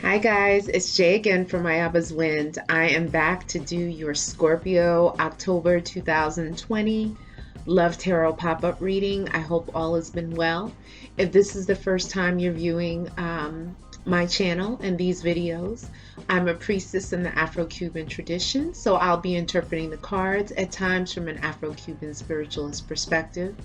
Hi guys, it's Jay again from My Abba's Wind. I am back to do your Scorpio October 2020 Love Tarot pop-up reading. I hope all has been well. If this is the first time you're viewing my channel and these videos, I'm a priestess in the Afro-Cuban tradition, so I'll be interpreting the cards at times from an Afro-Cuban spiritualist perspective.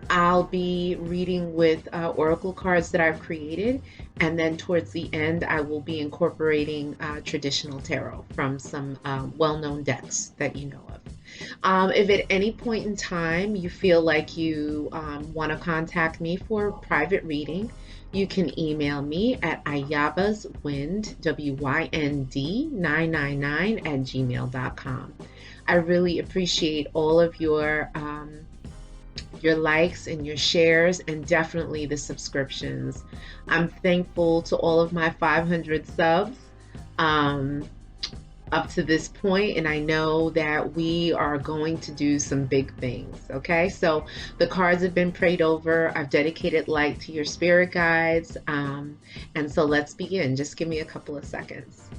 I'll be reading with oracle cards that I've created, and then towards the end I will be incorporating traditional tarot from some well-known decks that you know of. If at any point in time you feel like you want to contact me for a private reading, you can email me at ayabaswind, WYND 999 at gmail.com. I really appreciate all of your likes and your shares, and definitely the subscriptions. I'm thankful to all of my 500 subs up to this point, and I know that we are going to do some big things. Okay, so the cards have been prayed over. I've dedicated light to your spirit guides, and so let's begin. Just give me a couple of seconds.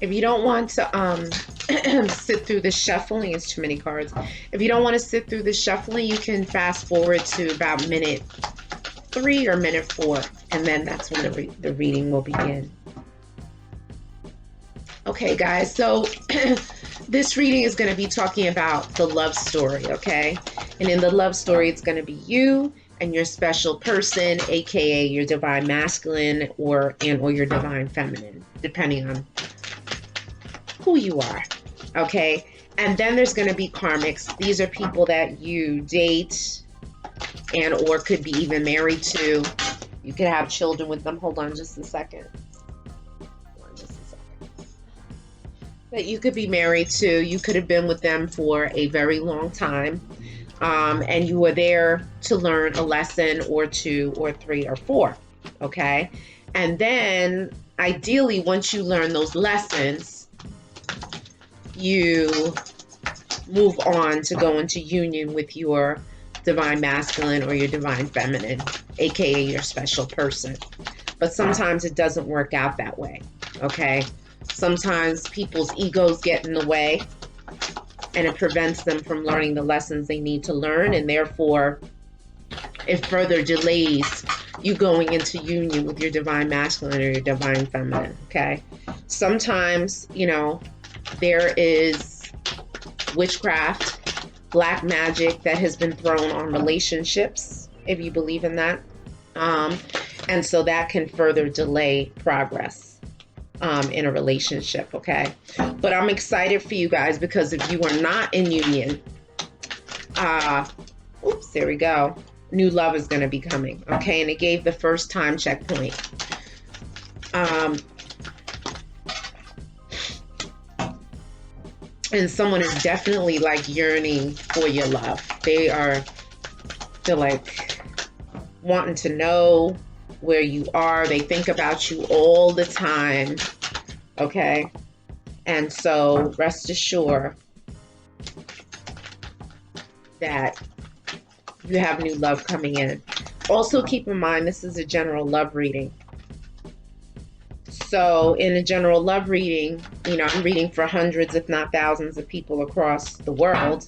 If you don't want to sit through the shuffling, it's too many cards. If you don't want to sit through the shuffling, you can fast forward to about minute 3 or minute 4, and then that's when the reading will begin. Okay, guys, so this reading is going to be talking about the love story, okay? And in the love story, it's going to be you and your special person, aka your divine masculine or your divine feminine, depending on who you are, okay? And then there's going to be karmics. These are people that you date and or could be even married to. You could have children with them. Hold on just a second. That you could be married to. You could have been with them for a very long time, and you were there to learn a lesson or 2 or 3 or 4, okay? And then ideally, once you learn those lessons, you move on to go into union with your divine masculine or your divine feminine, aka your special person. But sometimes it doesn't work out that way, okay? Sometimes people's egos get in the way and it prevents them from learning the lessons they need to learn, and therefore it further delays you going into union with your divine masculine or your divine feminine, okay? Sometimes, you know, there is witchcraft, black magic that has been thrown on relationships, if you believe in that. And so that can further delay progress in a relationship, okay? But I'm excited for you guys, because if you are not in union, oops, there we go. New love is going to be coming, okay? And it gave the first time checkpoint. And someone is definitely like yearning for your love. They're like wanting to know where you are. They think about you all the time, okay? And so rest assured that you have new love coming in. Also keep in mind, this is a general love reading. So in a general love reading, you know, I'm reading for hundreds, if not thousands of people across the world.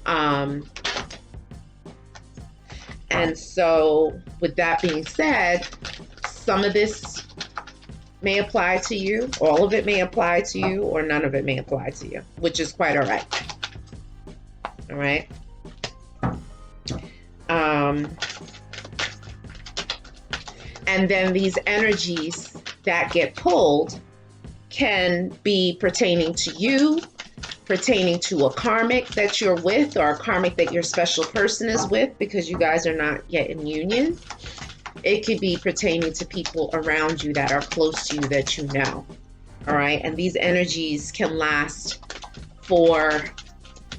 And so with that being said, some of this may apply to you, all of it may apply to you, or none of it may apply to you, which is quite all right. All right. And then these energies that get pulled can be pertaining to you, pertaining to a karmic that you're with, or a karmic that your special person is with, because you guys are not yet in union. It could be pertaining to people around you that are close to you that you know. All right. And these energies can last for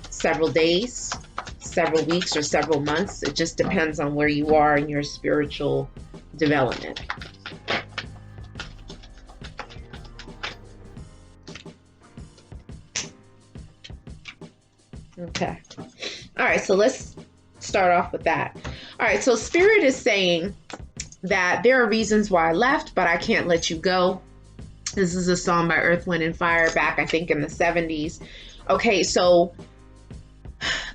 several days, several weeks, or several months. It just depends on where you are in your spiritual development. Okay. All right, so let's start off with that. All right, so Spirit is saying that there are reasons why I left, but I can't let you go. This is a song by Earth, Wind, and Fire back, I think, in the 70s. Okay, so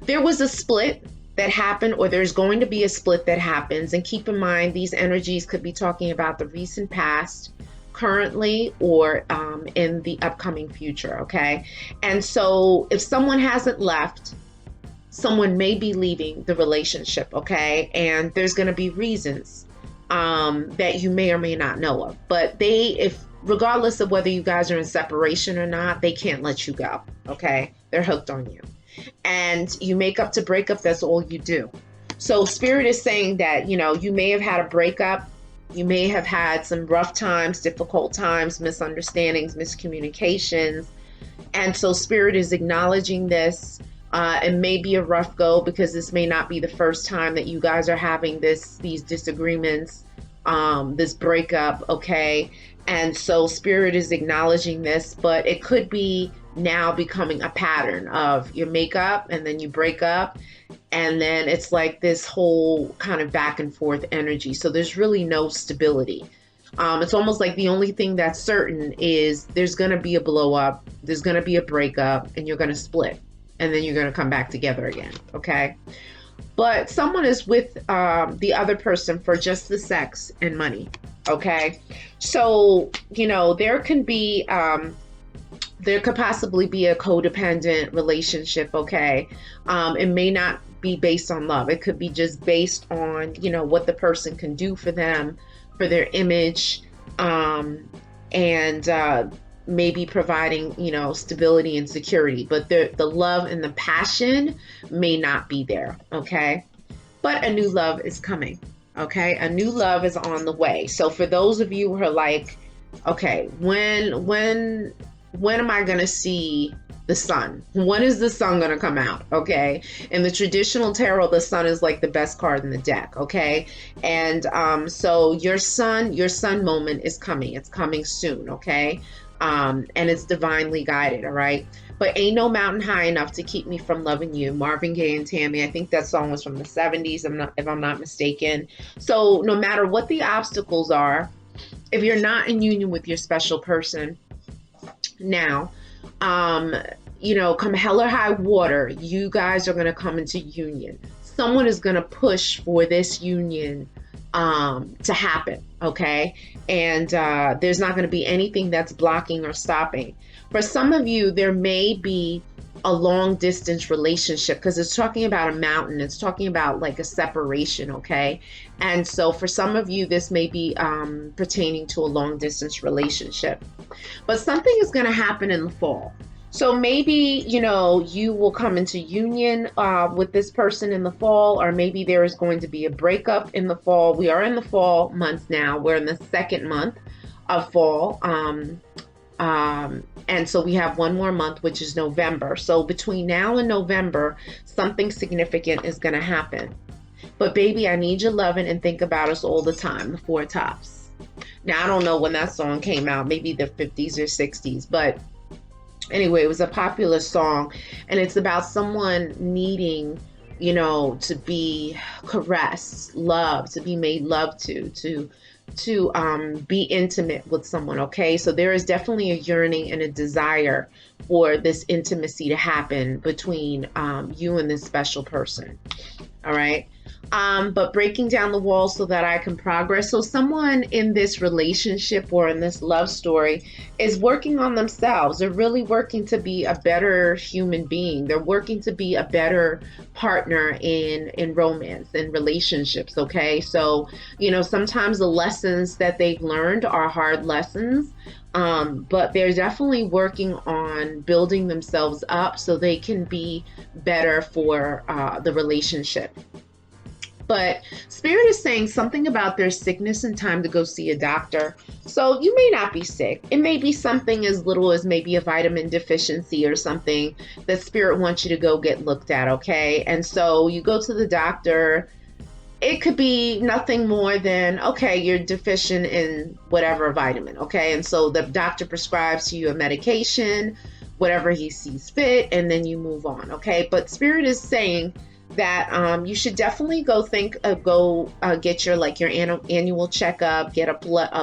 there was a split that happened, or there's going to be a split that happens. And keep in mind, these energies could be talking about the recent past, currently, or in the upcoming future, okay? And so if someone hasn't left, someone may be leaving the relationship, okay? And there's going to be reasons that you may or may not know of. But regardless of whether you guys are in separation or not, they can't let you go, okay? They're hooked on you. And you make up to break up, that's all you do. So Spirit is saying that, you may have had a breakup. You may have had some rough times, difficult times, misunderstandings, miscommunications. And so Spirit is acknowledging this. It may be a rough go because this may not be the first time that you guys are having these disagreements, this breakup, okay? And so Spirit is acknowledging this, but it could be now becoming a pattern of you make up and then you break up, and then it's like this whole kind of back and forth energy. So there's really no stability. It's almost like the only thing that's certain is there's going to be a blow up, there's going to be a breakup, and you're going to split, and then you're going to come back together again, okay? But someone is with the other person for just the sex and money, okay? So, there could possibly be a codependent relationship, okay? It may not be based on love. It could be just based on, what the person can do for them, for their image, and maybe providing, stability and security. But the love and the passion may not be there, okay? But a new love is coming, okay? A new love is on the way. So for those of you who are like, okay, when am I going to see the sun? When is the sun going to come out? Okay. In the traditional tarot, the sun is like the best card in the deck. Okay. And so your sun moment is coming. It's coming soon. Okay. And it's divinely guided. All right. But ain't no mountain high enough to keep me from loving you. Marvin Gaye and Tammy. I think that song was from the 70s, if I'm not mistaken. So no matter what the obstacles are, if you're not in union with your special person now, come hell or high water, you guys are going to come into union. Someone is going to push for this union to happen, okay? And there's not going to be anything that's blocking or stopping. For some of you, there may be a long distance relationship because it's talking about a mountain. It's talking about like a separation, okay? And so for some of you, this may be pertaining to a long distance relationship. But something is going to happen in the fall. So maybe, you will come into union with this person in the fall, or maybe there is going to be a breakup in the fall. We are in the fall month now. We're in the second month of fall. And so we have one more month, which is November. So between now and November, something significant is going to happen. But baby, I need your loving and think about us all the time, the Four Tops. Now, I don't know when that song came out, maybe the 50s or 60s, but anyway, it was a popular song, and it's about someone needing, to be caressed, loved, to be made love to be intimate with someone, okay? So there is definitely a yearning and a desire for this intimacy to happen between you and this special person, all right? But breaking down the walls so that I can progress. So someone in this relationship or in this love story is working on themselves. They're really working to be a better human being. They're working to be a better partner in romance and relationships, okay? So, sometimes the lessons that they've learned are hard lessons, but they're definitely working on building themselves up so they can be better for the relationship. But Spirit is saying something about their sickness and time to go see a doctor. So you may not be sick. It may be something as little as maybe a vitamin deficiency or something that Spirit wants you to go get looked at, okay? And so you go to the doctor. It could be nothing more than, okay, you're deficient in whatever vitamin, okay? And so the doctor prescribes to you a medication. whatever he sees fit, and then you move on, okay? But Spirit is saying that you should definitely get your annual checkup, get a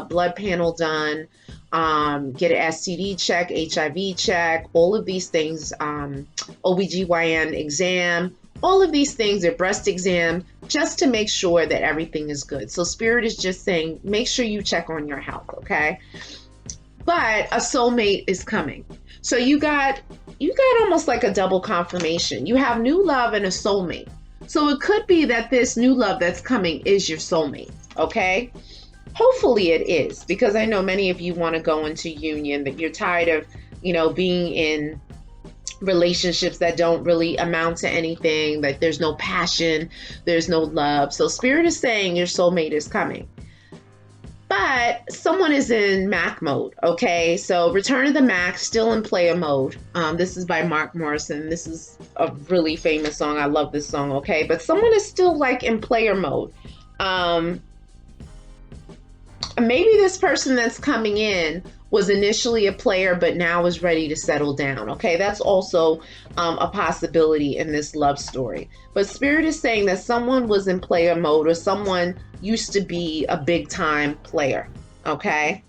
blood panel done, get an STD check, HIV check, all of these things, OBGYN exam, all of these things, their breast exam, just to make sure that everything is good. So Spirit is just saying, make sure you check on your health, okay? But a soulmate is coming. So you got almost like a double confirmation. You have new love and a soulmate. So it could be that this new love that's coming is your soulmate, okay? Hopefully it is, because I know many of you want to go into union, that you're tired of, being in relationships that don't really amount to anything, that there's no passion, there's no love. So Spirit is saying your soulmate is coming. But someone is in Mac mode, okay? So Return of the Mac, still in player mode. This is by Mark Morrison. This is a really famous song. I love this song, okay? But someone is still like in player mode. Maybe this person that's coming in was initially a player, but now is ready to settle down, okay? That's also a possibility in this love story. But Spirit is saying that someone was in player mode, or someone used to be a big time player, okay?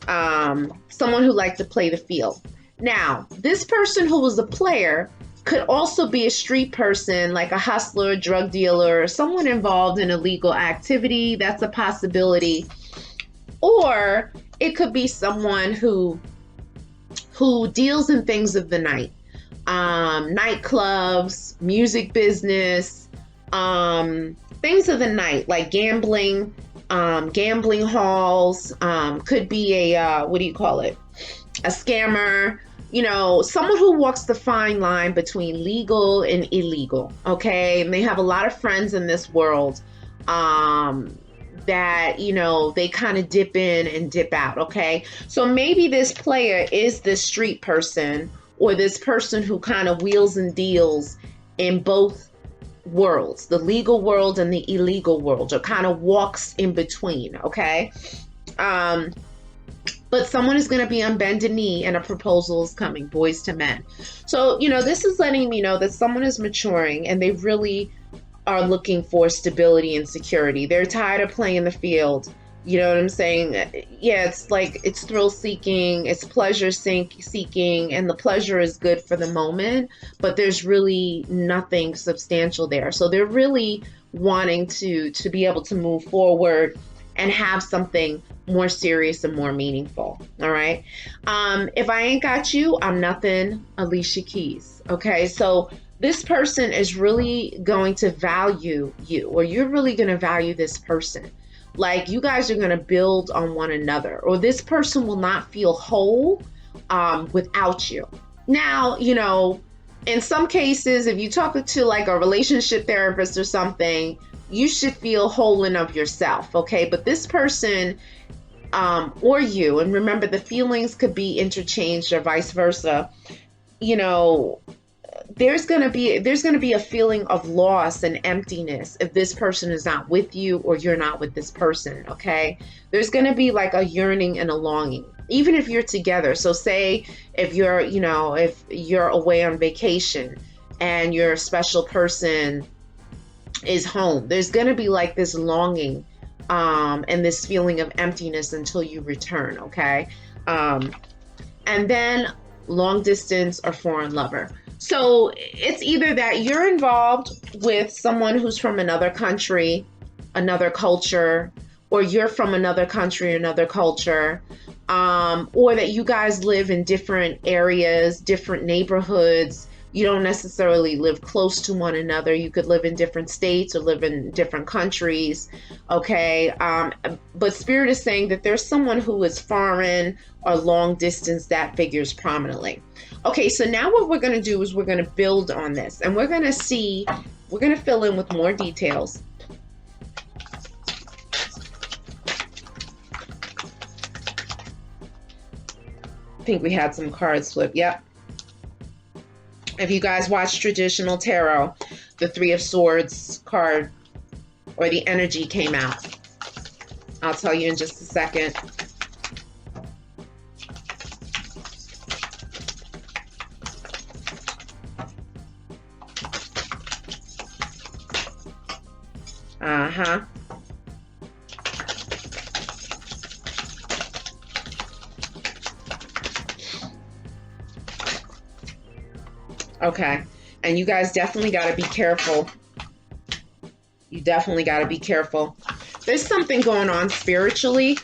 Someone who liked to play the field. Now, this person who was a player could also be a street person, like a hustler, drug dealer, or someone involved in illegal activity. That's a possibility. Or it could be someone who deals in things of the night, nightclubs, music business, things of the night, like gambling, gambling halls, could be a, what do you call it? A scammer, someone who walks the fine line between legal and illegal, okay? And they have a lot of friends in this world, that, they kind of dip in and dip out, okay? So maybe this player is this street person, or this person who kind of wheels and deals in both worlds, the legal world and the illegal world, or kind of walks in between, okay? But someone is going to be on bended knee and a proposal is coming, boys to men. So, this is letting me know that someone is maturing and they really are looking for stability and security. They're tired of playing the field. You know what I'm saying? Yeah, it's like, it's thrill seeking, it's pleasure seeking, and the pleasure is good for the moment, but there's really nothing substantial there. So they're really wanting to be able to move forward and have something more serious and more meaningful. All right. If I ain't got you, I'm nothing, Alicia Keys. Okay. So this person is really going to value you, or you're really going to value this person. Like, you guys are going to build on one another, or this person will not feel whole without you. Now, in some cases, if you talk to like a relationship therapist or something, you should feel whole in of yourself. Okay. But this person, or you, and remember, the feelings could be interchanged or vice versa, there's going to be a feeling of loss and emptiness if this person is not with you, or you're not with this person. Okay. There's going to be like a yearning and a longing, even if you're together. So say if you're, if you're away on vacation and your special person is home, there's going to be like this longing, and this feeling of emptiness until you return. Okay. And then long distance or foreign lover. So it's either that you're involved with someone who's from another country, another culture, or you're from another country, another culture, or that you guys live in different areas, different neighborhoods. You don't necessarily live close to one another. You could live in different states or live in different countries. Okay. But Spirit is saying that there's someone who is foreign or long distance that figures prominently. Okay. So now what we're going to do is we're going to build on this, and we're going to fill in with more details. I think we had some cards flip. Yep. If you guys watch traditional tarot, the Three of Swords card, or the energy, came out. I'll tell you in just a second. Uh-huh. Okay. And you guys definitely got to be careful. You definitely got to be careful. There's something going on spiritually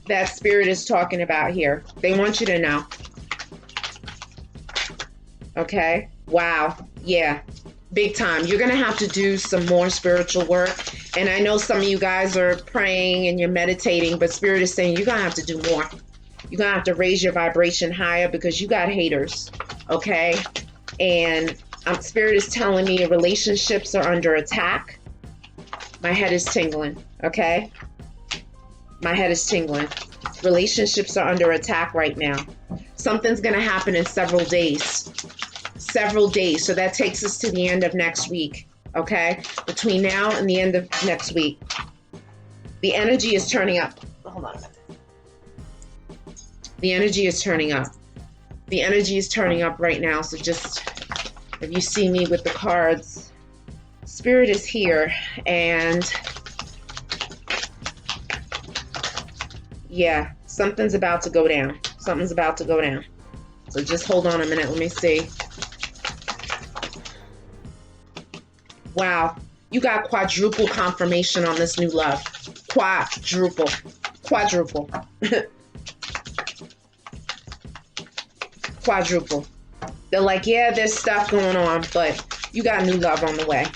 that Spirit is talking about here. They want you to know. Okay. Wow. Yeah. Big time. You're going to have to do some more spiritual work. And I know some of you guys are praying and you're meditating, but Spirit is saying you're going to have to do more. You're going to have to raise your vibration higher because you got haters. Okay. And Spirit is telling me relationships are under attack. My head is tingling. Okay. My head is tingling. Relationships are under attack right now. Something's going to happen in several days. Several days. So that takes us to the end of next week. Okay. Between now and the end of next week. The energy is turning up. Hold on a minute. The energy is turning up. The energy is turning up right now. So just, if you see me with the cards, Spirit is here. And yeah, something's about to go down. Something's about to go down. So just hold on a minute. Let me see. Wow. You got quadruple confirmation on this new love. Quadruple. Quadruple. Quadruple. They're like, yeah, there's stuff going on, but you got new love on the way.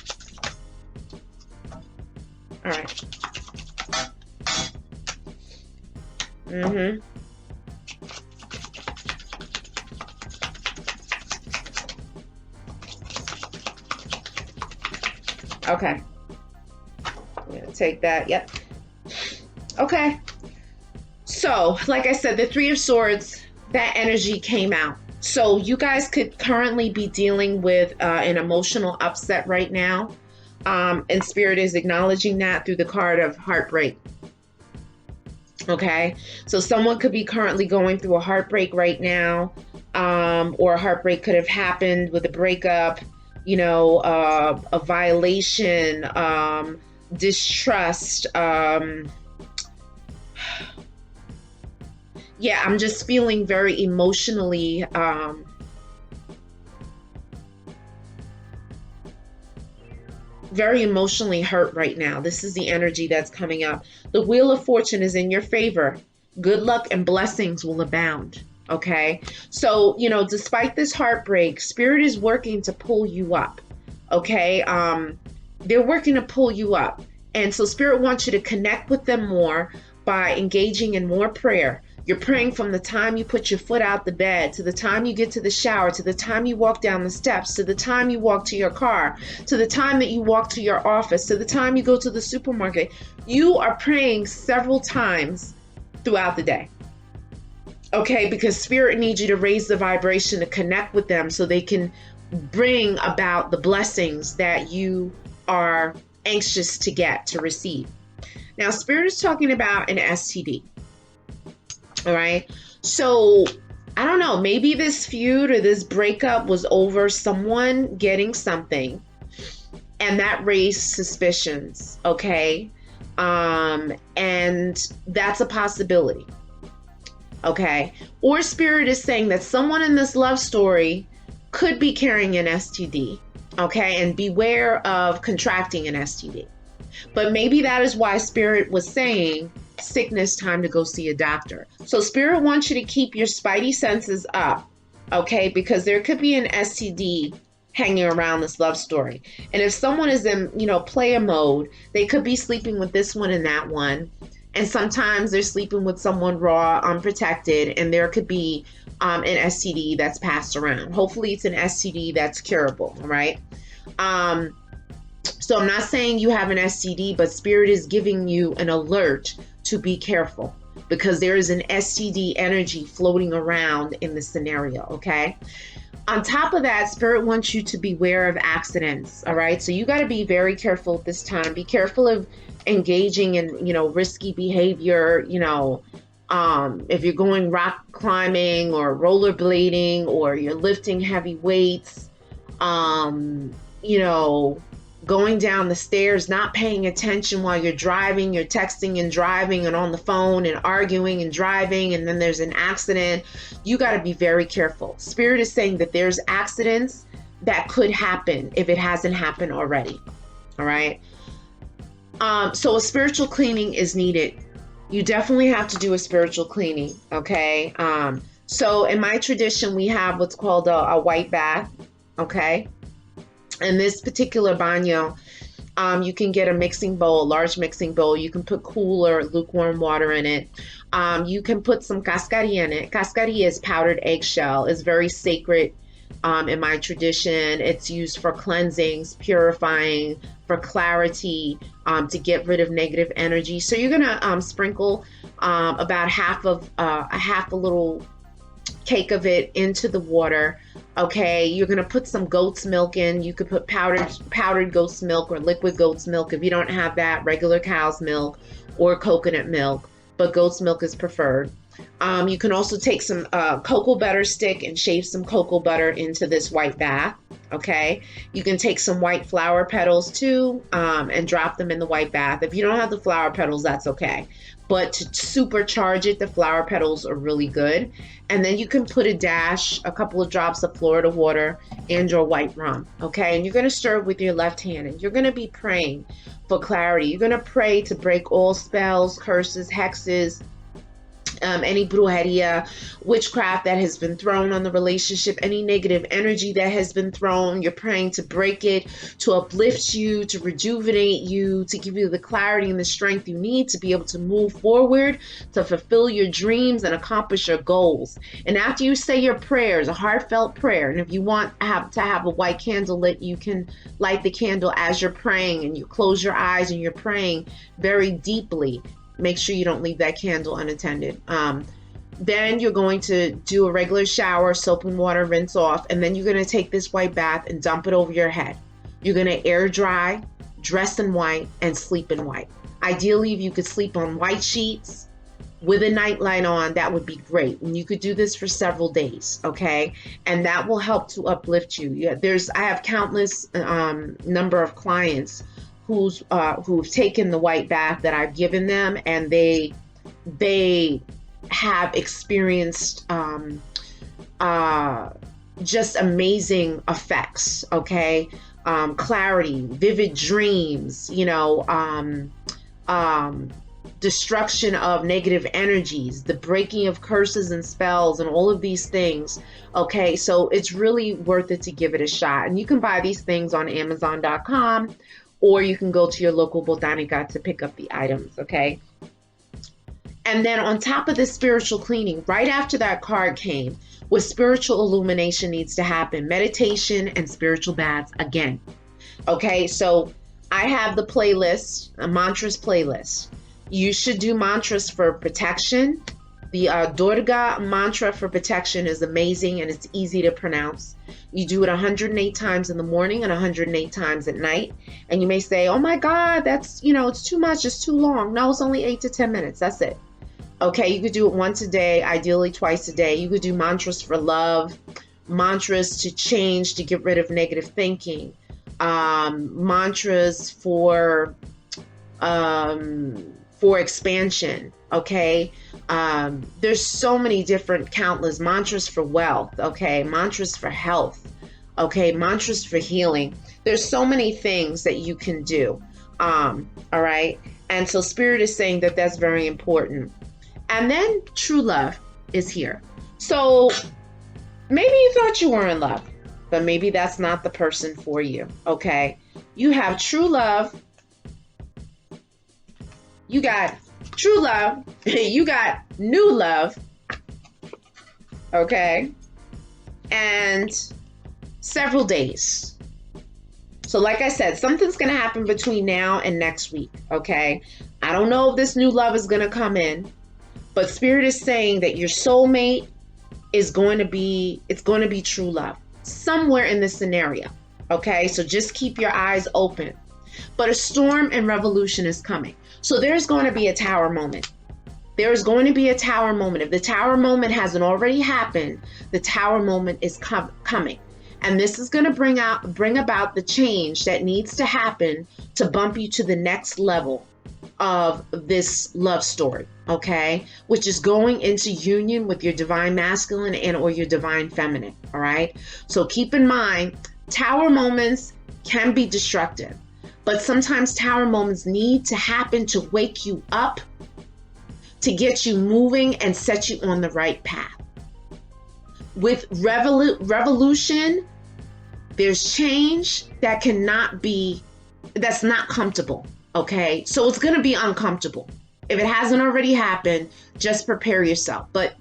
All right. Mm-hmm. Okay. I'm going to take that. Yep. Okay. So, like I said, the Three of Swords, that energy came out. So you guys could currently be dealing with an emotional upset right now. And Spirit is acknowledging that through the card of heartbreak. Okay. So someone could be currently going through a heartbreak right now. Or a heartbreak could have happened with a breakup, you know, a violation, distrust, yeah, I'm just feeling very emotionally hurt right now. This is the energy that's coming up. The Wheel of Fortune is in your favor. Good luck and blessings will abound. Okay. So, you know, despite this heartbreak, Spirit is working to pull you up. Okay. They're working to pull you up. And so Spirit wants you to connect with them more by engaging in more prayer. You're praying from the time you put your foot out the bed, to the time you get to the shower, to the time you walk down the steps, to the time you walk to your car, to the time that you walk to your office, to the time you go to the supermarket. You are praying several times throughout the day. Okay, because Spirit needs you to raise the vibration to connect with them so they can bring about the blessings that you are anxious to get, to receive. Now, Spirit is talking about an STD. All right. So I don't know, maybe this feud or this breakup was over someone getting something and that raised suspicions. Okay. And that's a possibility. Okay. Or Spirit is saying that someone in this love story could be carrying an STD. Okay. And beware of contracting an STD. But maybe that is why Spirit was saying sickness, time to go see a doctor. So Spirit wants you to keep your spidey senses up, okay? Because there could be an STD hanging around this love story. And if someone is in, you know, player mode, they could be sleeping with this one and that one. And sometimes they're sleeping with someone raw, unprotected, and there could be an STD that's passed around. Hopefully it's an STD that's curable, all right? So I'm not saying you have an STD, but Spirit is giving you an alert to be careful because there is an STD energy floating around in the scenario, okay? On top of that, Spirit wants you to beware of accidents, all right? So you got to be very careful at this time. Be careful of engaging in, you know, risky behavior, you know, if you're going rock climbing or rollerblading or you're lifting heavy weights, you know, going down the stairs, not paying attention while you're driving, you're texting and driving and on the phone and arguing and driving, and then there's an accident. You got to be very careful. Spirit is saying that there's accidents that could happen if it hasn't happened already. All right. So a spiritual cleaning is needed. You definitely have to do a spiritual cleaning. Okay. So in my tradition, we have what's called a white bath. Okay. In this particular baño, you can get a mixing bowl, a large mixing bowl. You can put cool or lukewarm water in it. You can put some cascarilla in it. Cascarilla is powdered eggshell. It's very sacred in my tradition. It's used for cleansings, purifying, for clarity, to get rid of negative energy. So you're gonna sprinkle about half a little cake of it into the water. Okay, you're gonna put some goat's milk in. You could put powdered goat's milk or liquid goat's milk. If you don't have that, regular cow's milk or coconut milk, but goat's milk is preferred. You can also take some cocoa butter stick and shave some cocoa butter into this white bath. Okay, you can take some white flower petals too, and drop them in the white bath. If you don't have the flower petals, that's okay. But to supercharge it, the flower petals are really good. And then you can put a couple of drops of Florida water and your white rum. Okay, and you're going to stir it with your left hand, and you're going to be praying for clarity. You're going to pray to break all spells, curses, hexes, any brujeria, witchcraft that has been thrown on the relationship, any negative energy that has been thrown. You're praying to break it, to uplift you, to rejuvenate you, to give you the clarity and the strength you need to be able to move forward, to fulfill your dreams and accomplish your goals. And after you say your prayers, a heartfelt prayer, and if you want to have a white candle lit, you can light the candle as you're praying, and you close your eyes and you're praying very deeply. Make sure you don't leave that candle unattended. Then you're going to do a regular shower, soap and water, rinse off, and then you're going to take this white bath and dump it over your head. You're going to air dry, dress in white, and sleep in white. Ideally, if you could sleep on white sheets with a nightlight on, that would be great. And you could do this for several days, okay? And that will help to uplift you. Yeah, I have countless number of clients who've taken the white bath that I've given them, and they have experienced just amazing effects. Okay, clarity, vivid dreams, destruction of negative energies, the breaking of curses and spells, and all of these things. Okay, so it's really worth it to give it a shot. And you can buy these things on Amazon.com, or you can go to your local botanica to pick up the items, okay? And then on top of this spiritual cleaning, right after that card came, with spiritual illumination needs to happen, meditation and spiritual baths again. Okay, so I have the playlist, a mantras playlist. You should do mantras for protection. The Durga mantra for protection is amazing, and it's easy to pronounce. You do it 108 times in the morning and 108 times at night. And you may say, oh my God, that's, it's too much, it's too long. No, it's only 8 to 10 minutes. That's it. Okay, you could do it once a day, ideally twice a day. You could do mantras for love, mantras to change, to get rid of negative thinking, mantras for expansion. Okay, there's so many different countless mantras for wealth. Okay, mantras for health. Okay, mantras for healing. There's so many things that you can do. All right, and so Spirit is saying that that's very important. And then true love is here. So maybe you thought you were in love, but maybe that's not the person for you. Okay, you have true love. You got true love. You got new love. Okay, and several days. So like I said, something's going to happen between now and next week. Okay, I don't know if this new love is going to come in, but Spirit is saying that your soulmate is going to be, it's going to be true love somewhere in this scenario. Okay, so just keep your eyes open. But a storm and revolution is coming. So there's going to be a tower moment. There's going to be a tower moment. If the tower moment hasn't already happened, the tower moment is coming. And this is going to bring about the change that needs to happen to bump you to the next level of this love story, okay? Which is going into union with your divine masculine and or your divine feminine, all right? So keep in mind, tower moments can be destructive, but sometimes tower moments need to happen to wake you up, to get you moving and set you on the right path. With revolution, there's change that's not comfortable, okay? So it's going to be uncomfortable. If it hasn't already happened, just prepare yourself. But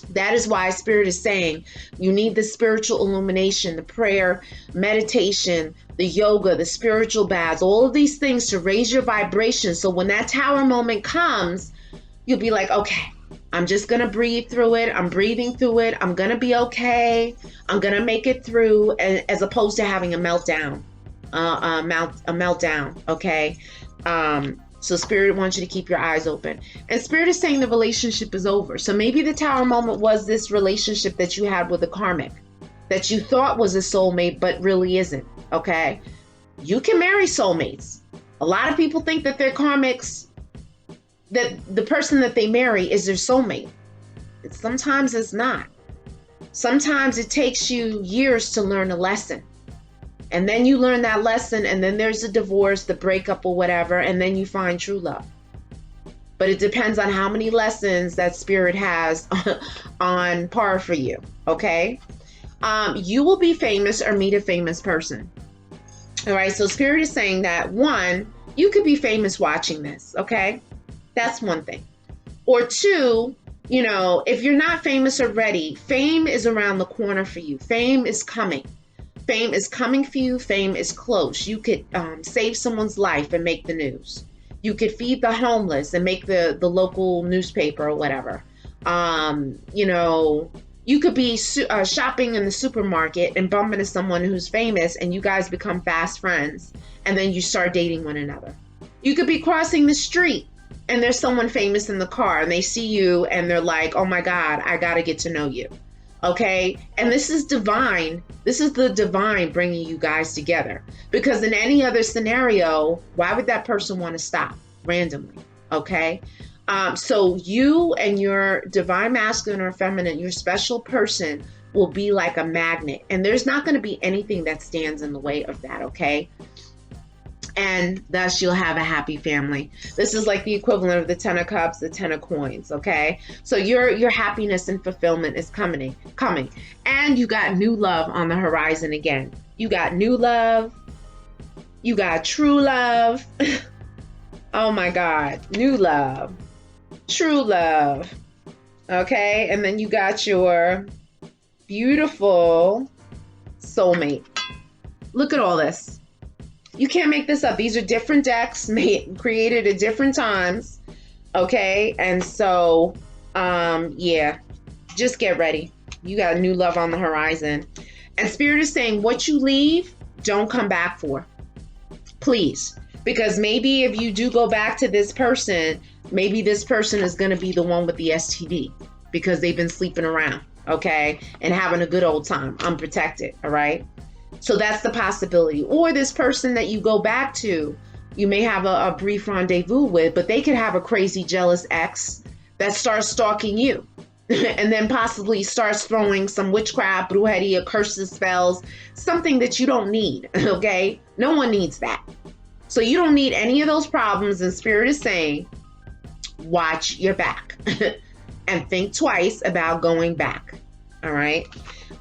that is why Spirit is saying you need the spiritual illumination, the prayer, meditation, the yoga, the spiritual baths, all of these things to raise your vibration. So when that tower moment comes, you'll be like, okay, I'm just going to breathe through it. I'm breathing through it. I'm going to be okay. I'm going to make it through, as opposed to having a meltdown, okay? So Spirit wants you to keep your eyes open. And Spirit is saying the relationship is over. So maybe the tower moment was this relationship that you had with a karmic that you thought was a soulmate, but really isn't, okay? You can marry soulmates. A lot of people think that they're karmics, that the person that they marry is their soulmate. Sometimes it's not. Sometimes it takes you years to learn a lesson. And then you learn that lesson, and then there's a divorce, the breakup or whatever, and then you find true love. But it depends on how many lessons that Spirit has on par for you, okay? You will be famous or meet a famous person. All right, so Spirit is saying that, one, you could be famous watching this, okay? That's one thing. Or two, if you're not famous already, fame is around the corner for you. Fame is coming. Fame is coming for you. Fame is close. You could save someone's life and make the news. You could feed the homeless and make the local newspaper or whatever. You could be shopping in the supermarket and bump into someone who's famous, and you guys become fast friends, and then you start dating one another. You could be crossing the street and there's someone famous in the car, and they see you and they're like, oh my God, I got to get to know you. Okay. And this is divine. This is the divine bringing you guys together, because in any other scenario, why would that person want to stop randomly? Okay. So you and your divine masculine or feminine, your special person, will be like a magnet, and there's not going to be anything that stands in the way of that. Okay. And thus you'll have a happy family. This is like the equivalent of the 10 of cups, the 10 of coins. Okay. So your happiness and fulfillment is coming. And you got new love on the horizon again. You got new love. You got true love. Oh my God. New love. True love. Okay. And then you got your beautiful soulmate. Look at all this. You can't make this up. These are different decks created at different times. Okay. And so, yeah, just get ready. You got new love on the horizon. And Spirit is saying what you leave, don't come back for. Please. Because maybe if you do go back to this person, maybe this person is going to be the one with the STD because they've been sleeping around. Okay. And having a good old time, unprotected. All right. So that's the possibility. Or this person that you go back to, you may have a brief rendezvous with, but they could have a crazy jealous ex that starts stalking you and then possibly starts throwing some witchcraft, brujeria, curses, spells, something that you don't need. Okay. No one needs that. So you don't need any of those problems. And Spirit is saying, watch your back and think twice about going back. All right.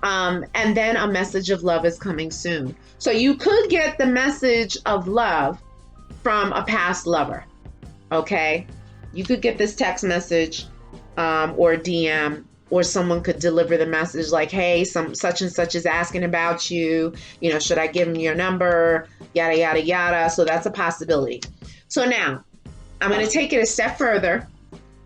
And then a message of love is coming soon. So you could get the message of love from a past lover. Okay. You could get this text message, or DM, or someone could deliver the message like, hey, such and such is asking about you. Should I give them your number? Yada, yada, yada. So that's a possibility. So now I'm going to take it a step further.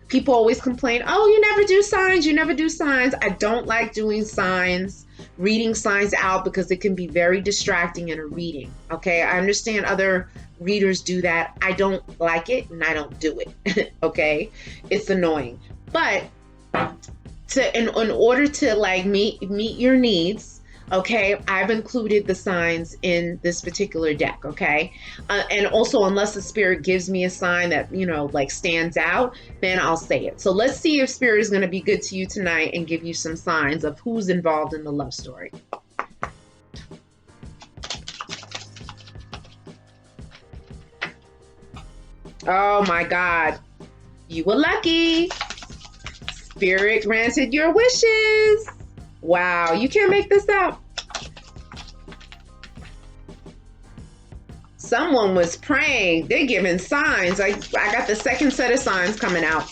People always complain, oh, you never do signs. You never do signs. I don't like doing signs, reading signs out, because it can be very distracting in a reading. Okay. I understand other readers do that. I don't like it and I don't do it. Okay. It's annoying. But in order to like meet your needs, Okay, I've included the signs in this particular deck. Okay, and also, unless the spirit gives me a sign that, you know, like stands out, then I'll say it. So let's see if spirit is going to be good to you tonight and give you some signs of who's involved in the love story. Oh my God, you were lucky. Spirit granted your wishes. Wow, you can't make this up. Someone was praying. They're giving signs. I got the second set of signs coming out.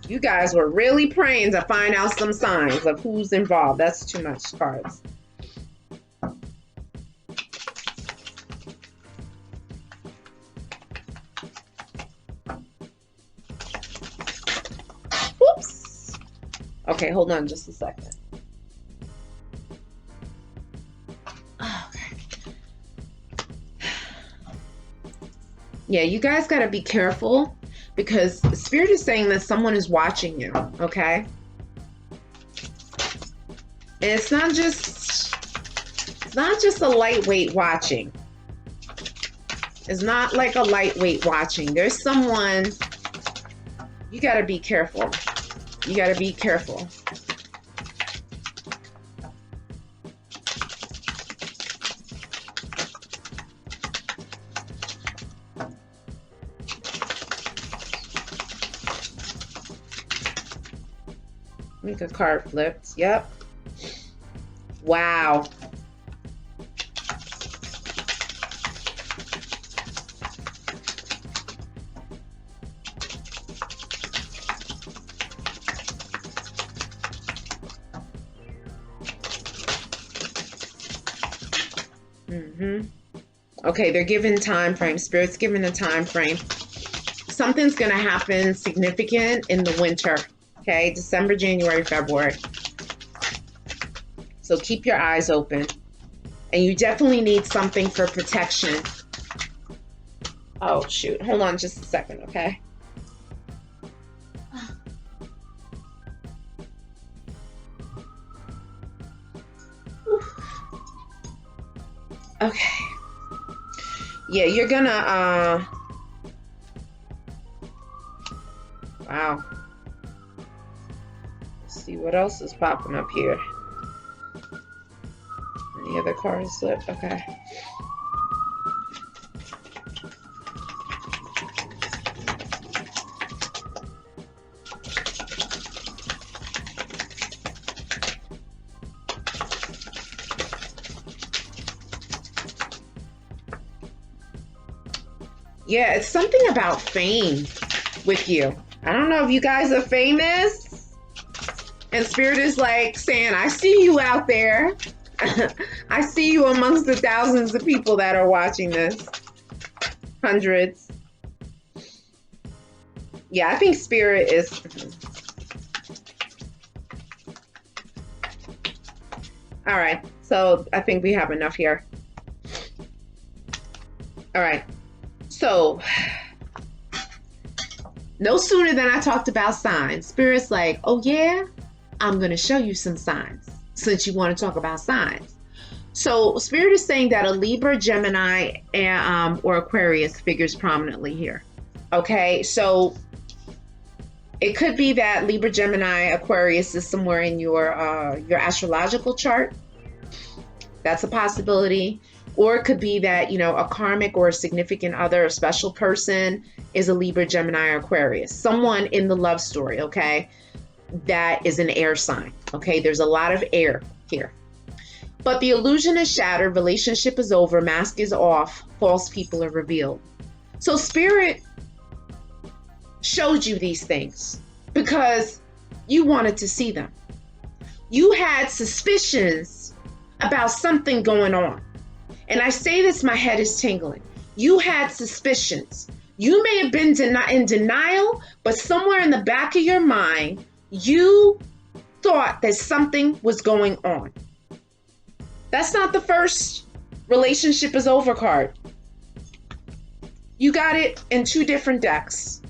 You guys were really praying to find out some signs of who's involved. That's too much cards. Whoops. Okay, hold on just a second. Yeah, you guys got to be careful because the spirit is saying that someone is watching you, okay? And it's not just a lightweight watching. It's not like a lightweight watching. There's someone, you got to be careful. You got to be careful. Make a card flipped. Yep. Wow. Okay, they're given time frame. Spirit's given a time frame. Something's going to happen significant in the winter. Okay, December, January, February. So keep your eyes open. And you definitely need something for protection. Oh, shoot. Hold on just a second, okay? Okay. Yeah, you're gonna, wow. Let's see what else is popping up here. Any other cards slip? Okay. Yeah, it's something about fame with you. I don't know if you guys are famous. And Spirit is like saying, I see you out there. I see you amongst the thousands of people that are watching this. Hundreds. Yeah, I think Spirit is... All right, so I think we have enough here. All right. So, no sooner than I talked about signs, Spirit's like, oh yeah, I'm going to show you some signs since you want to talk about signs. So, Spirit is saying that a Libra, Gemini, or Aquarius figures prominently here. Okay, so it could be that Libra, Gemini, Aquarius is somewhere in your astrological chart. That's a possibility. Or it could be that, you know, a karmic or a significant other, a special person is a Libra, Gemini, or Aquarius. Someone in the love story, okay, that is an air sign, okay? There's a lot of air here. But the illusion is shattered, relationship is over, mask is off, false people are revealed. So Spirit showed you these things because you wanted to see them. You had suspicions about something going on. And I say this, my head is tingling. You had suspicions. You may have been in denial, but somewhere in the back of your mind, you thought that something was going on. That's not the first relationship is over card. You got it in two different decks.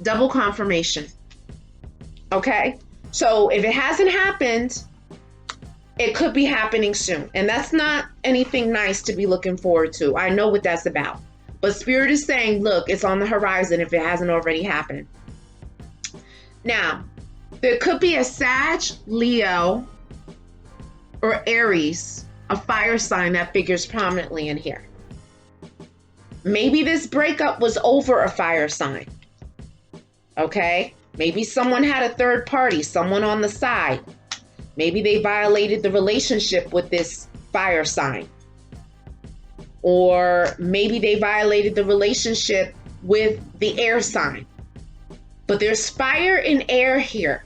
Double confirmation. Okay? So if it hasn't happened, It could be happening soon. And that's not anything nice to be looking forward to. I know what that's about. But Spirit is saying, look, it's on the horizon if it hasn't already happened. Now, there could be a Sag, Leo, or Aries, a fire sign that figures prominently in here. Maybe this breakup was over a fire sign. Okay? Maybe someone had a third party, someone on the side. Maybe they violated the relationship with this fire sign. Or maybe they violated the relationship with the air sign. But there's fire and air here.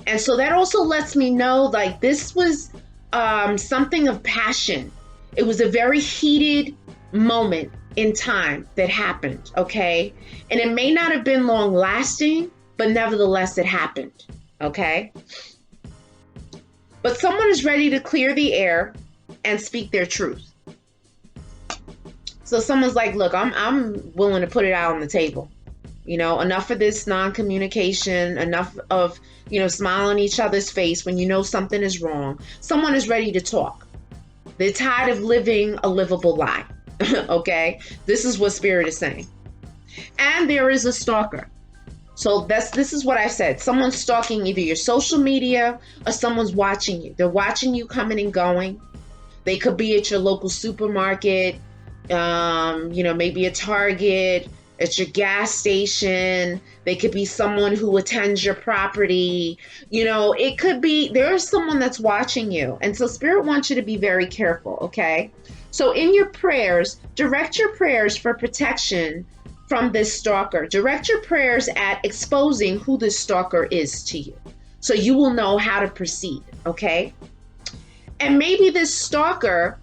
And so that also lets me know, like, this was something of passion. It was a very heated moment in time that happened, okay? And it may not have been long lasting, but nevertheless it happened, okay? But someone is ready to clear the air and speak their truth. So someone's like, look, I'm willing to put it out on the table. You know, enough of this non-communication, enough of, you know, smiling each other's face when you know something is wrong. Someone is ready to talk. They're tired of living a livable lie. Okay? This is what Spirit is saying. And there is a stalker. So this is what I said. Someone's stalking either your social media or someone's watching you. They're watching you coming and going. They could be at your local supermarket, you know, maybe a Target, at your gas station. They could be someone who attends your property. You know, it could be, there's someone that's watching you. And so Spirit wants you to be very careful, okay? So in your prayers, direct your prayers for protection from this stalker. Direct your prayers at exposing who this stalker is to you, so you will know how to proceed, okay? And maybe this stalker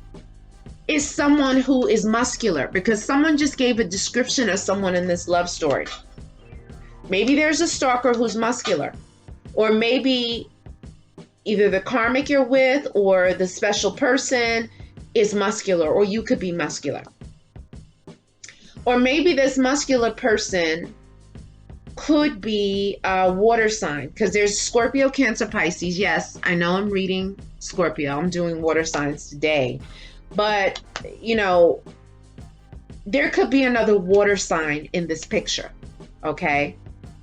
is someone who is muscular, because someone just gave a description of someone in this love story. Maybe there's a stalker who's muscular, or maybe either the karmic you're with or the special person is muscular, or you could be muscular. Or maybe this muscular person could be a water sign, because there's Scorpio, Cancer, Pisces. Yes, I know I'm reading Scorpio. I'm doing water signs today. But, you know, there could be another water sign in this picture, okay?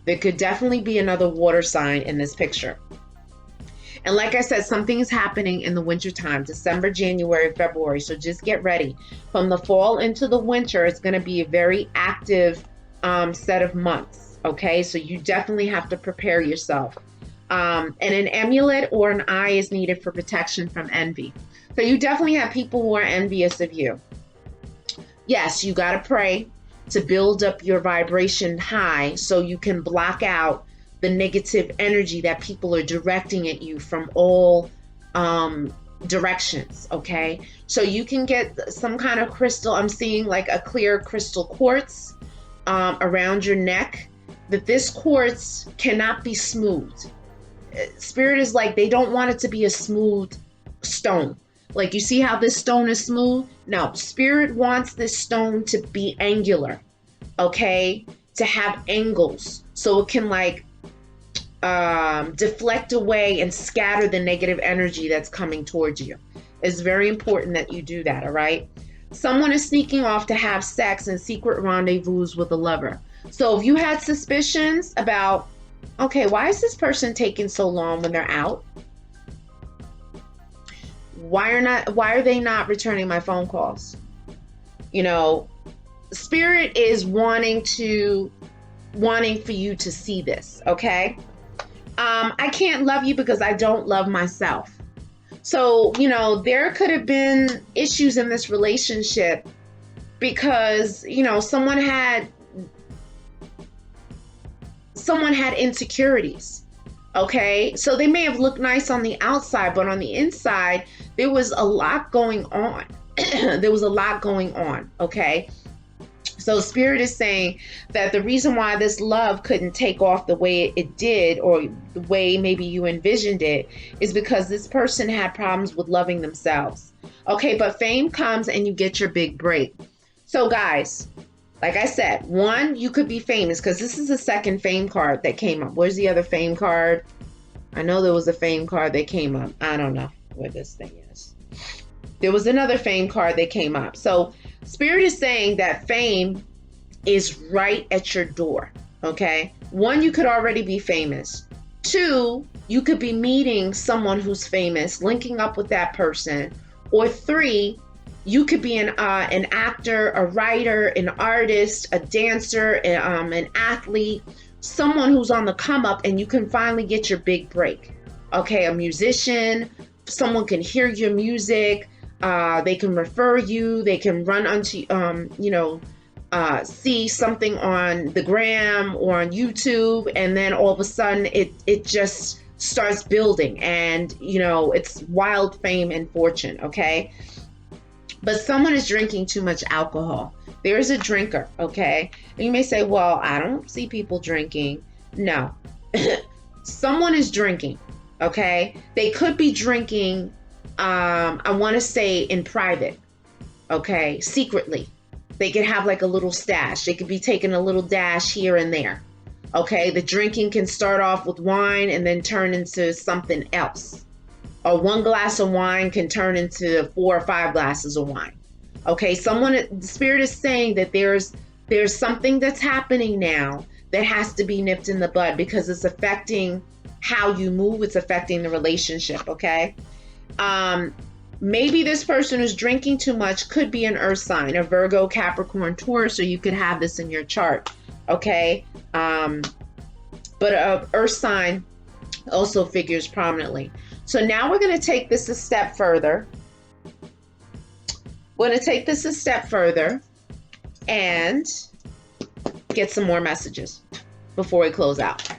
There could definitely be another water sign in this picture. And like I said, something is happening in the wintertime, December, January, February. So just get ready. From the fall into the winter, it's going to be a very active set of months, okay? So you definitely have to prepare yourself. And an amulet or an eye is needed for protection from envy. So you definitely have people who are envious of you. Yes, you got to pray to build up your vibration high so you can block out the negative energy that people are directing at you from all directions, okay? So you can get some kind of crystal. I'm seeing like a clear crystal quartz around your neck, that this quartz cannot be smooth. Spirit is like, they don't want it to be a smooth stone. Like, you see how this stone is smooth? No, Spirit wants this stone to be angular, okay? To have angles so it can like deflect away and scatter the negative energy that's coming towards you. It's very important that you do that, all right? Someone is sneaking off to have sex and secret rendezvous with a lover. So if you had suspicions about, okay, why is this person taking so long when they're out? Why are they not returning my phone calls? You know, Spirit is wanting for you to see this, okay? I can't love you because I don't love myself. So, you know, there could have been issues in this relationship because, you know, someone had insecurities. Okay, so they may have looked nice on the outside, but on the inside, there was a lot going on. There was a lot going on, okay? So Spirit is saying that the reason why this love couldn't take off the way it did, or the way maybe you envisioned it, is because this person had problems with loving themselves. Okay, but fame comes and you get your big break. So guys, like I said, one, you could be famous, because this is the second fame card that came up. Where's the other fame card? I know there was a fame card that came up. I don't know. where this thing is. There was another fame card that came up. So Spirit is saying that fame is right at your door, okay? One, you could already be famous. Two, you could be meeting someone who's famous, linking up with that person. Or three, you could be an actor, a writer, an artist, a dancer, an athlete, someone who's on the come up, and you can finally get your big break. Okay, a musician, someone can hear your music, they can refer you, they can run onto, see something on the gram or on YouTube, and then all of a sudden it just starts building, and it's wild fame and fortune, okay? But someone is drinking too much alcohol. There is a drinker, okay? And you may say, well, I don't see people drinking. No. Someone is drinking, okay? They could be drinking, I want to say in private, okay? Secretly. They could have like a little stash. They could be taking a little dash here and there, okay? The drinking can start off with wine and then turn into something else. Or one glass of wine can turn into 4 or 5 glasses of wine. Okay, the Spirit is saying that there's something that's happening now that has to be nipped in the bud, because it's affecting how you move. It's affecting the relationship, okay? Maybe this person who's drinking too much could be an earth sign, a Virgo, Capricorn, Taurus, or you could have this in your chart, okay? But a earth sign also figures prominently. So now we're going to take this a step further. We're going to take this a step further and get some more messages before we close out.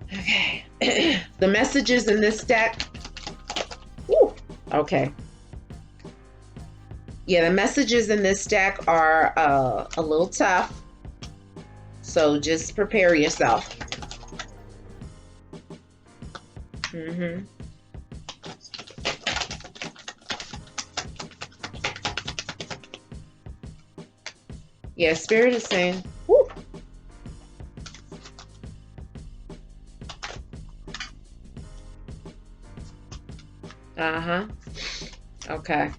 Okay. The messages in this deck. Woo, okay. Yeah, the messages in this deck are a little tough, so just prepare yourself. Yeah, Spirit is saying, woo. Okay.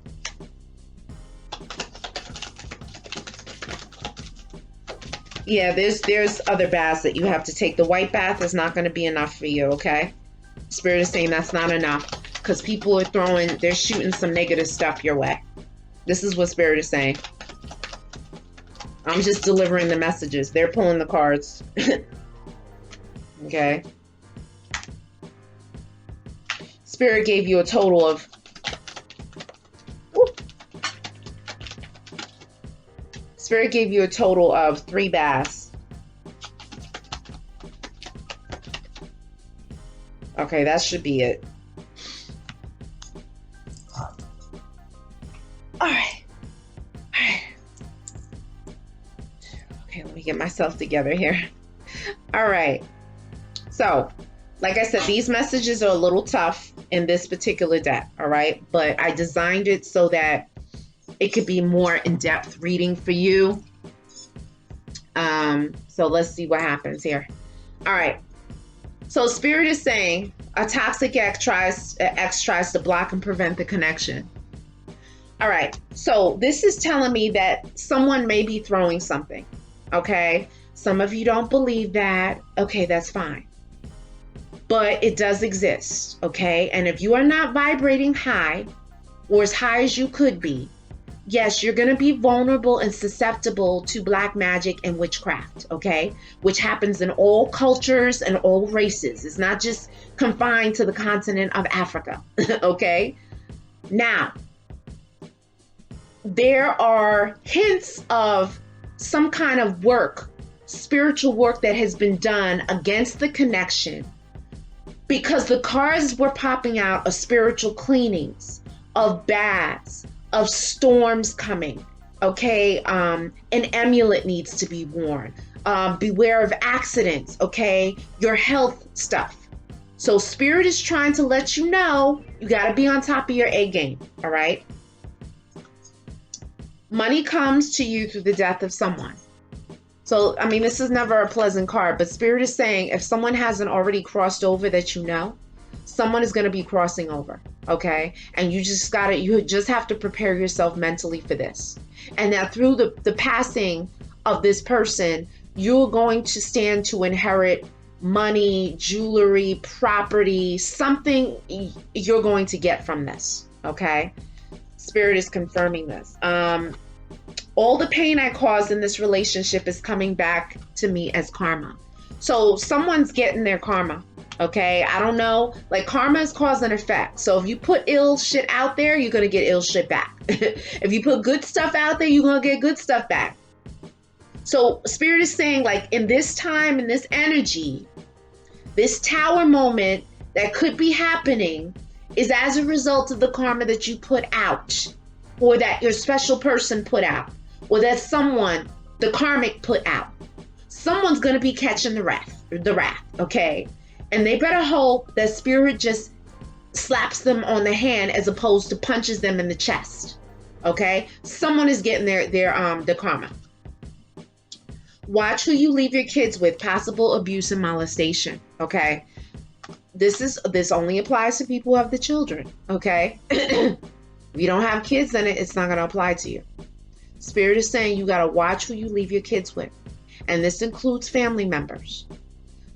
Yeah, there's other baths that you have to take. The white bath is not going to be enough for you, okay? Spirit is saying that's not enough, because people are they're shooting some negative stuff your way. This is what Spirit is saying. I'm just delivering the messages. They're pulling the cards. Okay. Spirit gave you a total of... Spirit gave you a total of 3 baths. Okay, that should be it. All right. Okay, let me get myself together here. All right. So, like I said, these messages are a little tough in this particular deck, all right? But I designed it so that it could be more in-depth reading for you. So let's see what happens here. All right. So Spirit is saying a toxic ex tries to block and prevent the connection. All right. So this is telling me that someone may be throwing something. Okay. Some of you don't believe that. Okay, that's fine. But it does exist. Okay. And if you are not vibrating high, or as high as you could be, yes, you're going to be vulnerable and susceptible to black magic and witchcraft, okay? Which happens in all cultures and all races. It's not just confined to the continent of Africa, okay? Now, there are hints of some kind of work, spiritual work that has been done against the connection, because the cards were popping out of spiritual cleanings, of baths, of storms coming, okay? An amulet needs to be worn. Beware of accidents, okay? Your health stuff. So Spirit is trying to let you know you got to be on top of your A game, all right? Money comes to you through the death of someone, So, I mean, this is never a pleasant card, but Spirit is saying if someone hasn't already crossed over that you know, someone is going to be crossing over, okay? And you just have to prepare yourself mentally for this. And now through the passing of this person, you're going to stand to inherit money, jewelry, property, something you're going to get from this, okay? Spirit is confirming this. All the pain I caused in this relationship is coming back to me as karma. So someone's getting their karma, okay? I don't know. Like, karma is cause and effect. So if you put ill shit out there, you're going to get ill shit back. If you put good stuff out there, you're going to get good stuff back. So Spirit is saying, like, in this time, in this energy, this tower moment that could be happening is as a result of the karma that you put out, or that your special person put out, or that someone, the karmic, put out. Someone's going to be catching the wrath, okay? And they better hope that Spirit just slaps them on the hand as opposed to punches them in the chest, okay? Someone is getting their karma. Watch who you leave your kids with. Possible abuse and molestation, okay? This only applies to people who have the children, okay? If you don't have kids, then it's not going to apply to you. Spirit is saying you got to watch who you leave your kids with. And this includes family members.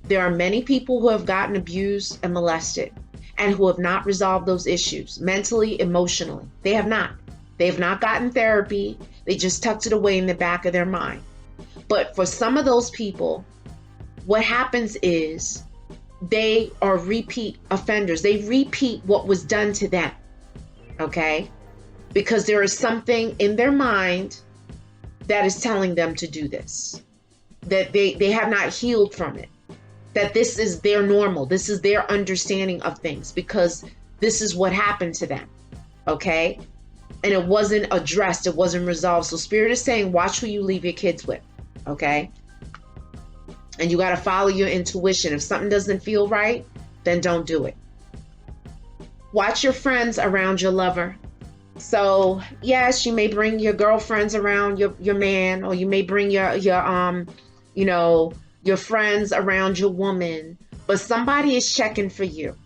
There are many people who have gotten abused and molested and who have not resolved those issues mentally, emotionally. They have not. They have not gotten therapy. They just tucked it away in the back of their mind. But for some of those people, what happens is they are repeat offenders. They repeat what was done to them, okay? Because there is something in their mind that is telling them to do this, that they have not healed from it, that this is their normal, this is their understanding of things, because this is what happened to them, okay? And it wasn't addressed, it wasn't resolved. So Spirit is saying, watch who you leave your kids with, okay? And you got to follow your intuition. If something doesn't feel right, then don't do it. Watch your friends around your lover. So yes, you may bring your girlfriends around your man, or you may bring your friends around your woman, but somebody is checking for you.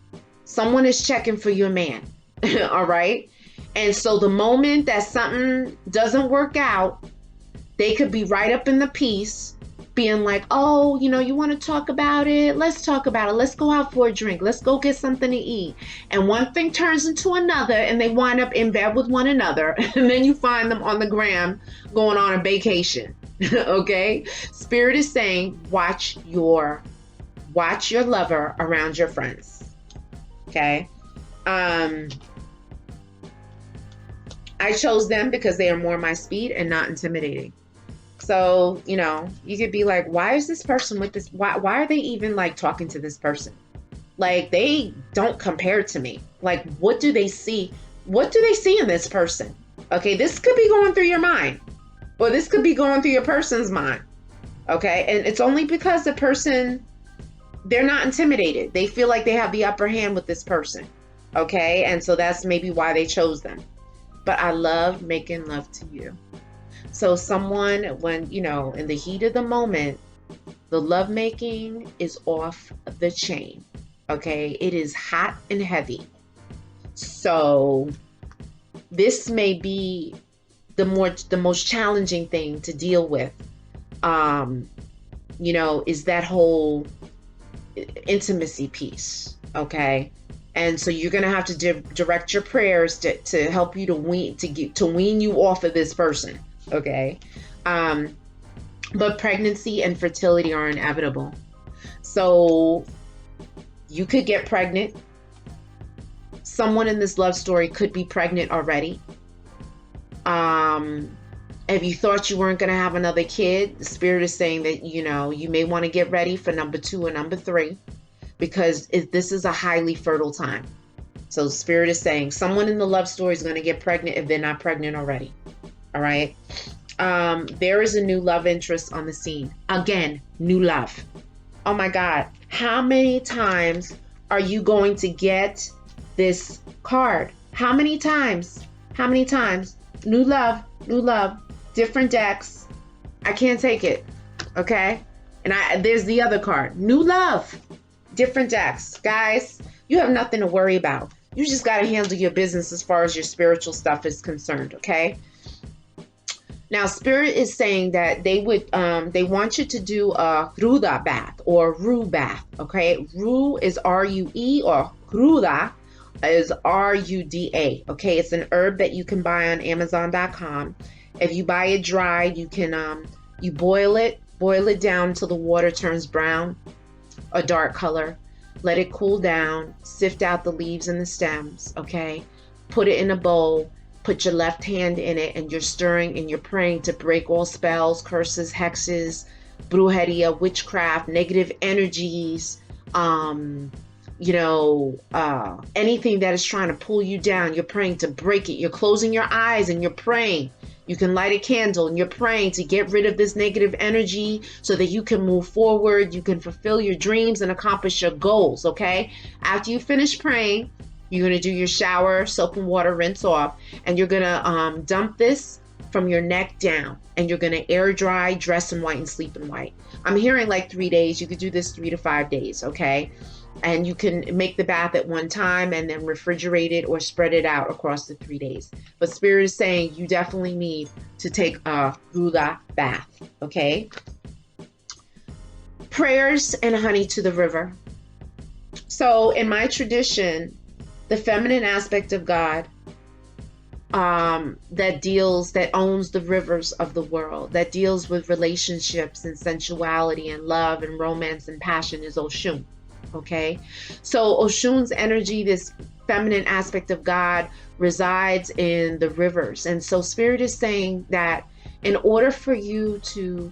Someone is checking for your man. All right. And so the moment that something doesn't work out, they could be right up in the piece being like, oh, you want to talk about it? Let's talk about it. Let's go out for a drink. Let's go get something to eat. And one thing turns into another, and they wind up in bed with one another. And then you find them on the gram going on a vacation. Okay? Spirit is saying, watch your lover around your friends. Okay? I chose them because they are more my speed and not intimidating. So, you could be like, why is this person with this? Why are they even like talking to this person? Like, they don't compare to me. Like, what do they see? What do they see in this person? Okay, this could be going through your mind, or this could be going through your person's mind. Okay, and it's only because the person, they're not intimidated. They feel like they have the upper hand with this person. Okay, and so that's maybe why they chose them. But I love making love to you. So someone, when, in the heat of the moment, the lovemaking is off the chain. Okay, it is hot and heavy. So this may be the most challenging thing to deal with. Is that whole intimacy piece. Okay. And so you're going to have to direct your prayers to help you to wean you off of this person. Okay. But pregnancy and fertility are inevitable. So you could get pregnant. Someone in this love story could be pregnant already. If you thought you weren't going to have another kid, the Spirit is saying that, you may want to get ready for number 2 or number 3, because this is a highly fertile time. So Spirit is saying someone in the love story is going to get pregnant if they're not pregnant already. All right. There is a new love interest on the scene. Again, new love. Oh my God. How many times are you going to get this card? How many times? New love, different decks. I can't take it. Okay? And there's the other card. New love. Different decks. Guys, you have nothing to worry about. You just got to handle your business as far as your spiritual stuff is concerned, okay? Now, Spirit is saying that they want you to do a ruda bath or ru bath, okay? Ru is R-U-E or ruda is R-U-D-A, okay? It's an herb that you can buy on Amazon.com. If you buy it dried, you can, you boil it down until the water turns brown, a dark color. Let it cool down, sift out the leaves and the stems, okay? Put it in a bowl. Put your left hand in it, and you're stirring and you're praying to break all spells, curses, hexes, brujeria, witchcraft, negative energies, anything that is trying to pull you down. You're praying to break it. You're closing your eyes and you're praying. You can light a candle and you're praying to get rid of this negative energy so that you can move forward. You can fulfill your dreams and accomplish your goals, okay? After you finish praying, you're going to do your shower, soap and water, rinse off, and you're going to dump this from your neck down, and you're going to air dry, dress in white, and sleep in white. I'm hearing like 3 days. You could do this 3 to 5 days, okay? And you can make the bath at one time and then refrigerate it or spread it out across the 3 days. But Spirit is saying you definitely need to take a ruda bath, okay? Prayers and honey to the river. So in my tradition, the feminine aspect of God that owns the rivers of the world, that deals with relationships and sensuality and love and romance and passion is Oshun. Okay, so Oshun's energy, this feminine aspect of God, resides in the rivers. And so Spirit is saying that in order for you to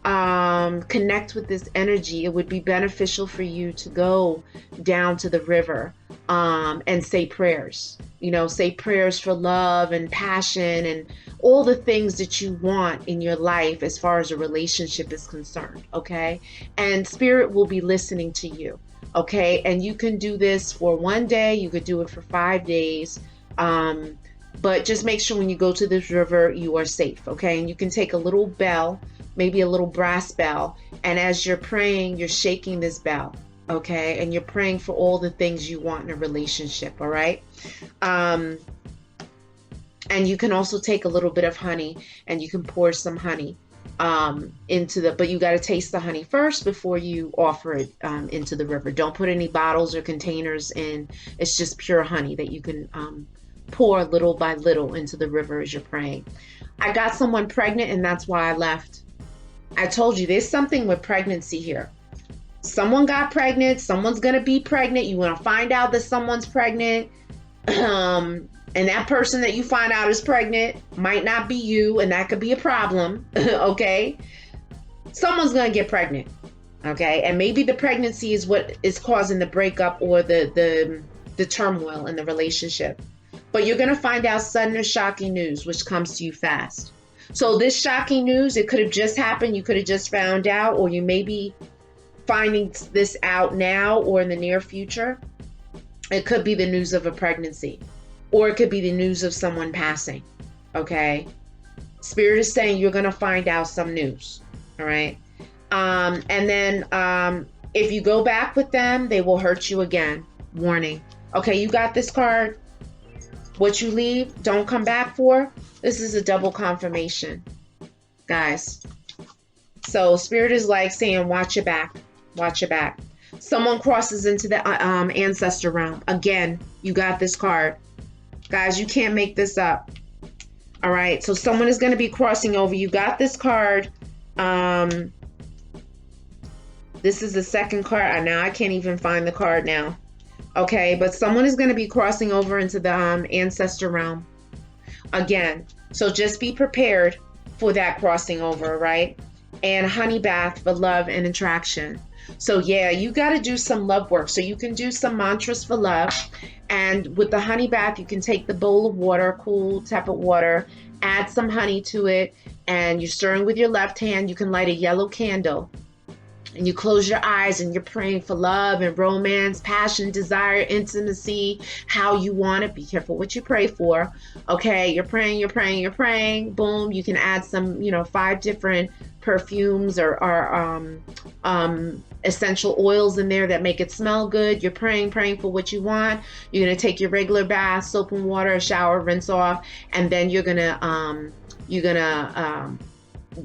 connect with this energy, it would be beneficial for you to go down to the river and say prayers. Say prayers for love and passion and all the things that you want in your life as far as a relationship is concerned, okay? And Spirit will be listening to you, okay? And you can do this for 1 day, you could do it for 5 days, but just make sure when you go to this river, you are safe, okay? And you can take a little bell, maybe a little brass bell, and as you're praying, you're shaking this bell, okay? And you're praying for all the things you want in a relationship, all right? And you can also take a little bit of honey and you can pour some honey but you got to taste the honey first before you offer it into the river. Don't put any bottles or containers in. It's just pure honey that you can pour little by little into the river as you're praying. I got someone pregnant and that's why I left. I told you there's something with pregnancy here. Someone got pregnant. Someone's going to be pregnant. You want to find out that someone's pregnant. And that person that you find out is pregnant might not be you, and that could be a problem, okay? Someone's going to get pregnant, okay? And maybe the pregnancy is what is causing the breakup or the turmoil in the relationship. But you're going to find out sudden or shocking news, which comes to you fast. So this shocking news, it could have just happened. You could have just found out, or you may be finding this out now or in the near future. It could be the news of a pregnancy. Or it could be the news of someone passing, okay? Spirit is saying you're going to find out some news, all right? And then if you go back with them, they will hurt you again. Warning. Okay, you got this card. What you leave, don't come back for. This is a double confirmation, guys. So Spirit is like saying, watch your back. Watch your back. Someone crosses into the ancestor realm. Again, you got this card. Guys, you can't make this up. All right. So someone is going to be crossing over. You got this card. This is the second card. Now I can't even find the card now. Okay. But someone is going to be crossing over into the ancestor realm. Again. So just be prepared for that crossing over, right? And honey bath for love and attraction. So yeah, you got to do some love work. So you can do some mantras for love. And with the honey bath, you can take the bowl of water, cool, tepid water, add some honey to it, and you're stirring with your left hand. You can light a yellow candle and you close your eyes and you're praying for love and romance, passion, desire, intimacy, how you want it. Be careful what you pray for. Okay, you're praying, you're praying, you're praying. Boom, you can add some, 5 different perfumes or essential oils in there that make it smell good. You're praying for what you want. You're gonna take your regular bath, soap and water, shower, rinse off, and then you're gonna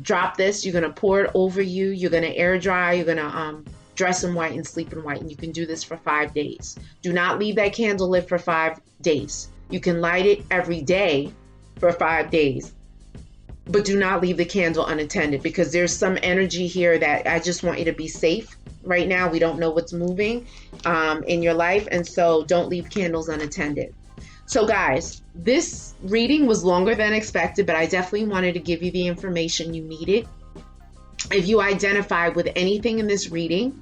drop this. You're gonna pour it over you. You're gonna air dry. You're gonna dress in white and sleep in white. And you can do this for 5 days. Do not leave that candle lit for 5 days. You can light it every day for 5 days, but do not leave the candle unattended, because there's some energy here that I just want you to be safe. Right now, we don't know what's moving in your life, and so don't leave candles unattended. So guys, this reading was longer than expected, but I definitely wanted to give you the information you needed. If you identify with anything in this reading,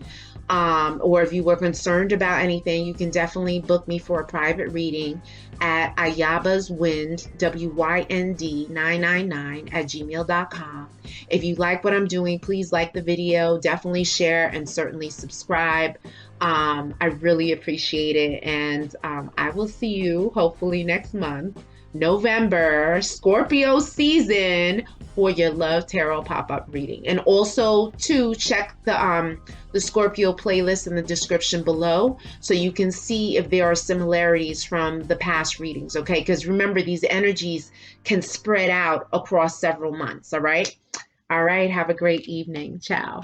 or if you were concerned about anything, you can definitely book me for a private reading at ayabaswind, WYND 999 at gmail.com. If you like what I'm doing, please like the video, definitely share, and certainly subscribe. I really appreciate it, and I will see you hopefully next month, November, Scorpio season, for your Love Tarot pop-up reading. And also to check the Scorpio playlist in the description below, so you can see if there are similarities from the past readings, okay? Because remember, these energies can spread out across several months, all right? All right, have a great evening. Ciao.